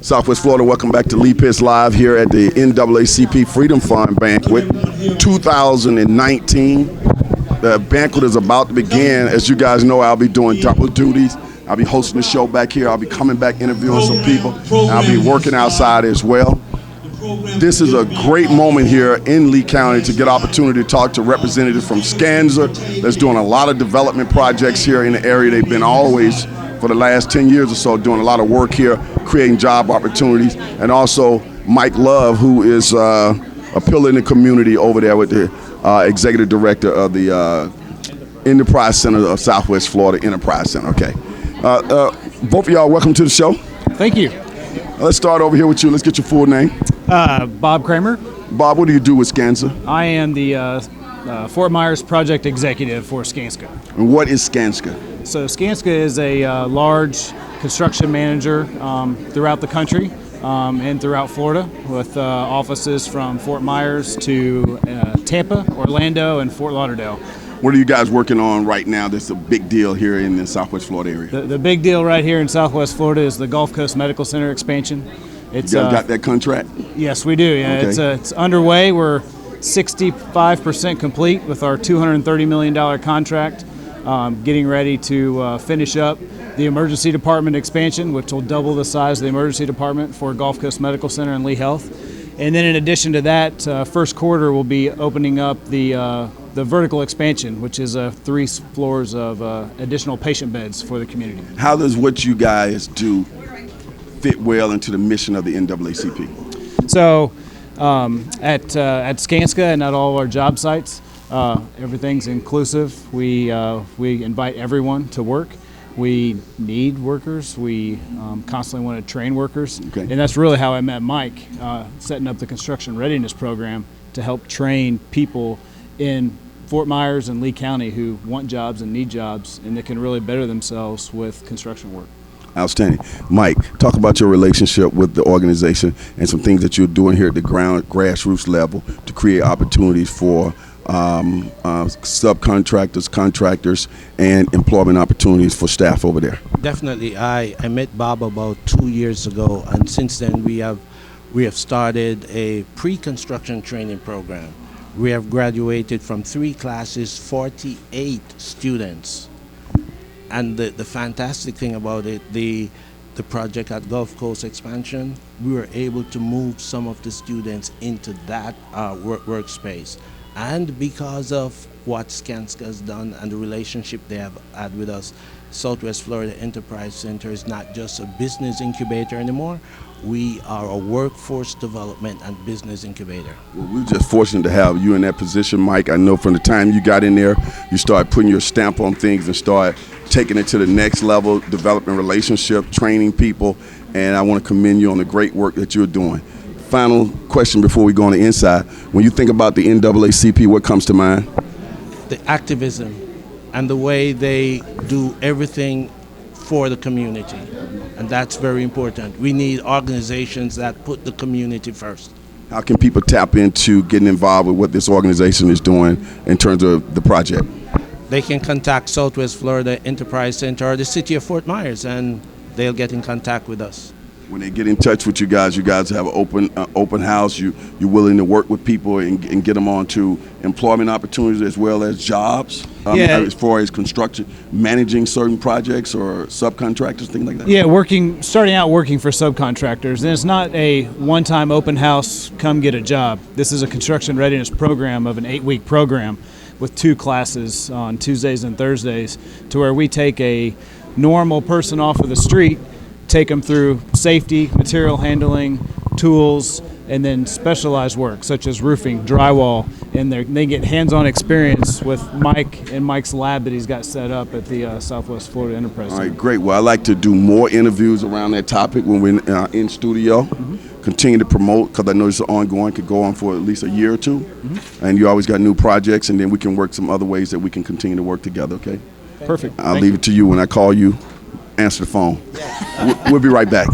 Southwest Florida, welcome back to Lee Pitts Live here at the NAACP Freedom Fund Banquet 2019. The banquet is about to begin. As you guys know, I'll be doing double duties. I'll be hosting the show back here. I'll be coming back interviewing some people. I'll be working outside as well. This is a great moment here in Lee County to get opportunity to talk to representatives from Skanska that's doing a lot of development projects here in the area. They've been always, for the last 10 years or so, doing a lot of work here, creating job opportunities. And also Mike Love, who is a pillar in the community over there with the executive director of the Enterprise Center of Southwest Florida Enterprise Center. Okay. Both of y'all, welcome to the show. Thank you. Let's start over here with you. Let's get your full name. Bob Kramer. Bob, what do you do with Skanska? I am the Fort Myers project executive for Skanska. And what is Skanska? So Skanska is a large construction manager throughout the country and throughout Florida, with offices from Fort Myers to Tampa, Orlando, and Fort Lauderdale. What are you guys working on right now that's a big deal here in the Southwest Florida area? The big deal right here in Southwest Florida is the Gulf Coast Medical Center expansion. It's, you guys got that contract? Yes, we do. Yeah, okay. It's underway. We're 65% complete with our $230 million contract, getting ready to finish up the emergency department expansion, which will double the size of the emergency department for Gulf Coast Medical Center and Lee Health. And then in addition to that, first quarter we'll be opening up the vertical expansion, which is 3 floors of additional patient beds for the community. How does what you guys do fit well into the mission of the NAACP? So at Skanska and at all our job sites, everything's inclusive. We invite everyone to work. We need workers. We constantly want to train workers. Okay. And that's really how I met Mike, setting up the construction readiness program to help train people in Fort Myers and Lee County who want jobs and need jobs and that can really better themselves with construction work. Outstanding. Mike, talk about your relationship with the organization and some things that you're doing here at the grassroots level to create opportunities for subcontractors, contractors, and employment opportunities for staff over there. Definitely. I met Bob about 2 years ago, and since then we have started a pre-construction training program. We have graduated from 3 classes, 48 students. And the fantastic thing about it, the project at Gulf Coast Expansion, we were able to move some of the students into that workspace. And because of what Skanska has done and the relationship they have had with us, Southwest Florida Enterprise Center is not just a business incubator anymore. We are a workforce development and business incubator. Well, we're just fortunate to have you in that position, Mike. I know from the time you got in there, you started putting your stamp on things and started taking it to the next level, developing relationships, training people, and I want to commend you on the great work that you're doing. Final question before we go on the inside. When you think about the NAACP, what comes to mind? The activism and the way they do everything for the community, and that's very important. We need organizations that put the community first. How can people tap into getting involved with what this organization is doing in terms of the project? They can contact Southwest Florida Enterprise Center or the city of Fort Myers, and they'll get in contact with us. When they get in touch with you guys have an open house. You're willing to work with people and get them onto employment opportunities as well as jobs. As far as construction, managing certain projects or subcontractors, things like that. Yeah, starting out working for subcontractors, and it's not a one-time open house. Come get a job. This is a construction readiness program of an 8-week program with 2 classes on Tuesdays and Thursdays, to where we take a normal person off of the street, take them through safety, material handling, tools, and then specialized work such as roofing, drywall, and they get hands-on experience with Mike and Mike's lab that he's got set up at the Southwest Florida Enterprise Center. All right, great. Well, I like to do more interviews around that topic when we're in studio. Mm-hmm. Continue to promote, because I know it's ongoing, could go on for at least a year or 2. Mm-hmm. And you always got new projects, and then we can work some other ways that we can continue to work together, okay? Perfect. I'll leave it to you. When I call you, answer the phone. We'll be right back.